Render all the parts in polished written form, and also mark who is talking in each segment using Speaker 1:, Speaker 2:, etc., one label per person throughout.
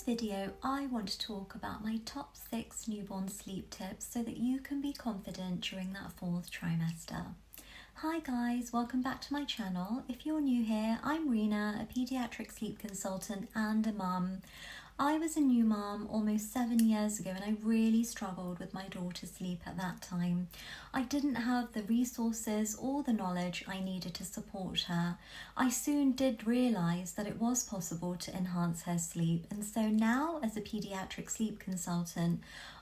Speaker 1: video, I want to talk about my top 6 newborn sleep tips so that you can be confident during that 4th trimester. Hi guys, welcome back to my channel. If you're new here, I'm Rena, a paediatric sleep consultant and a mum. I was a new mum almost 7 years ago and I really struggled with my daughter's sleep at that time. I didn't have the resources or the knowledge I needed to support her. I soon did realise that it was possible to enhance her sleep, and so now as a paediatric sleep consultant,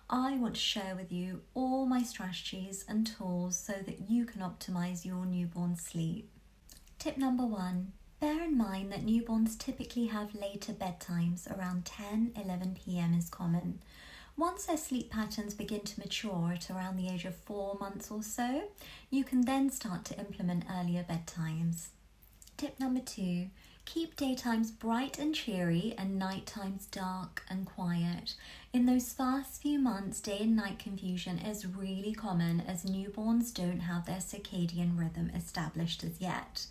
Speaker 1: I want to share with you all my strategies and tools so that you can optimise your newborn sleep. Tip number 1. Bear in mind that newborns typically have later bedtimes. Around 10-11 p.m. is common. Once their sleep patterns begin to mature at around the age of 4 months or so, you can then start to implement earlier bedtimes. Tip number 2. Keep daytimes bright and cheery and night times dark and quiet. In those first few months, day and night confusion is really common as newborns don't have their circadian rhythm established as yet.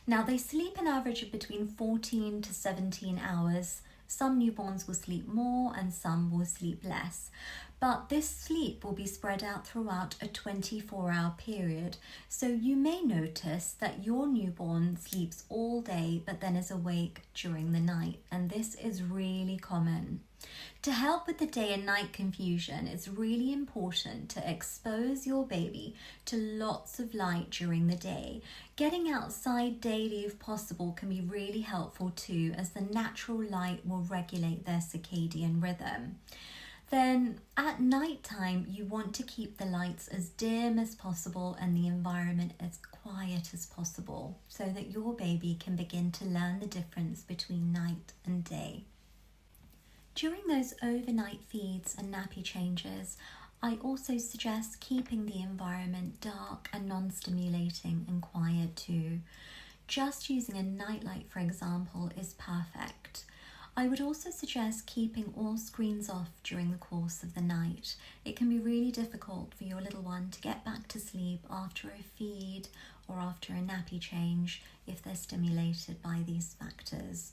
Speaker 1: Now, they sleep an average of between 14 to 17 hours. Some newborns will sleep more and some will sleep less. But this sleep will be spread out throughout a 24-hour period. So you may notice that your newborn sleeps all day but then is awake during the night. And this is really common. To help with the day and night confusion, it's really important to expose your baby to lots of light during the day. Getting outside daily if possible can be really helpful too, as the natural light will regulate their circadian rhythm. Then at night time, you want to keep the lights as dim as possible and the environment as quiet as possible so that your baby can begin to learn the difference between night and day. During those overnight feeds and nappy changes, I also suggest keeping the environment dark and non-stimulating and quiet too. Just using a nightlight, for example, is perfect. I would also suggest keeping all screens off during the course of the night. It can be really difficult for your little one to get back to sleep after a feed or after a nappy change if they're stimulated by these factors.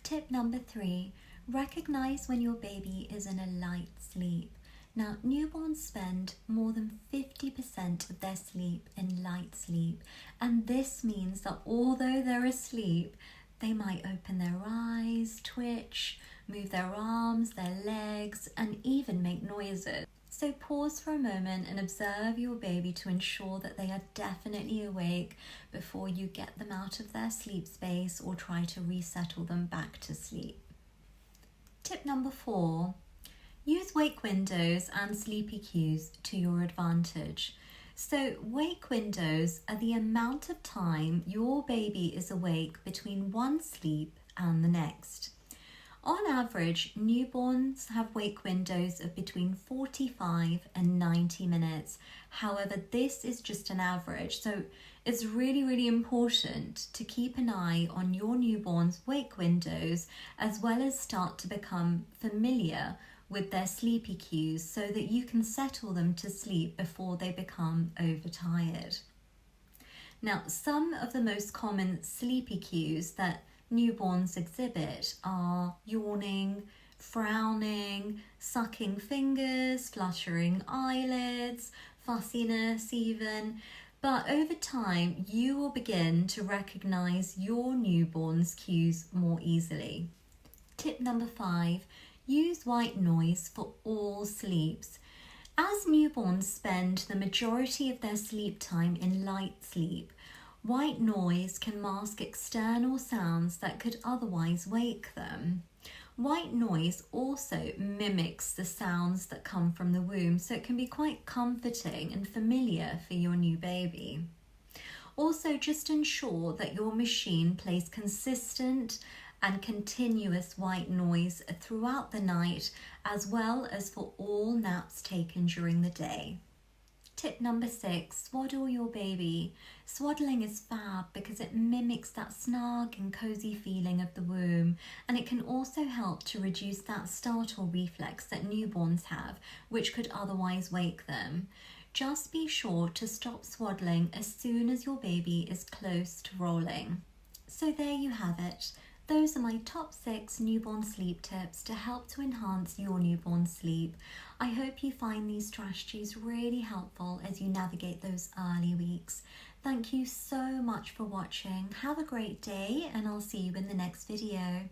Speaker 1: Tip number 3. Recognize when your baby is in a light sleep. Now, newborns spend more than 50% of their sleep in light sleep, and this means that although they're asleep, they might open their eyes, twitch, move their arms, their legs, and even make noises. So pause for a moment and observe your baby to ensure that they are definitely awake before you get them out of their sleep space or try to resettle them back to sleep. Tip number 4, use wake windows and sleepy cues to your advantage. So wake windows are the amount of time your baby is awake between one sleep and the next. On average, newborns have wake windows of between 45 and 90 minutes. However, this is just an average, so it's really important to keep an eye on your newborn's wake windows as well as start to become familiar with their sleepy cues so that you can settle them to sleep before they become overtired. Now, some of the most common sleepy cues that newborns exhibit are yawning, frowning, sucking fingers, fluttering eyelids, fussiness even. But over time, you will begin to recognize your newborn's cues more easily. Tip number 5, use white noise for all sleeps. As newborns spend the majority of their sleep time in light sleep, white noise can mask external sounds that could otherwise wake them. White noise also mimics the sounds that come from the womb, so it can be quite comforting and familiar for your new baby. Also, just ensure that your machine plays consistent and continuous white noise throughout the night, as well as for all naps taken during the day. Tip number 6, swaddle your baby. Swaddling is fab because it mimics that snug and cozy feeling of the womb, and it can also help to reduce that startle reflex that newborns have, which could otherwise wake them. Just be sure to stop swaddling as soon as your baby is close to rolling. So there you have it, Those are my top 6 newborn sleep tips to help to enhance your newborn sleep. I hope you find these strategies really helpful as you navigate those early weeks. Thank you so much for watching. Have a great day, and I'll see you in the next video.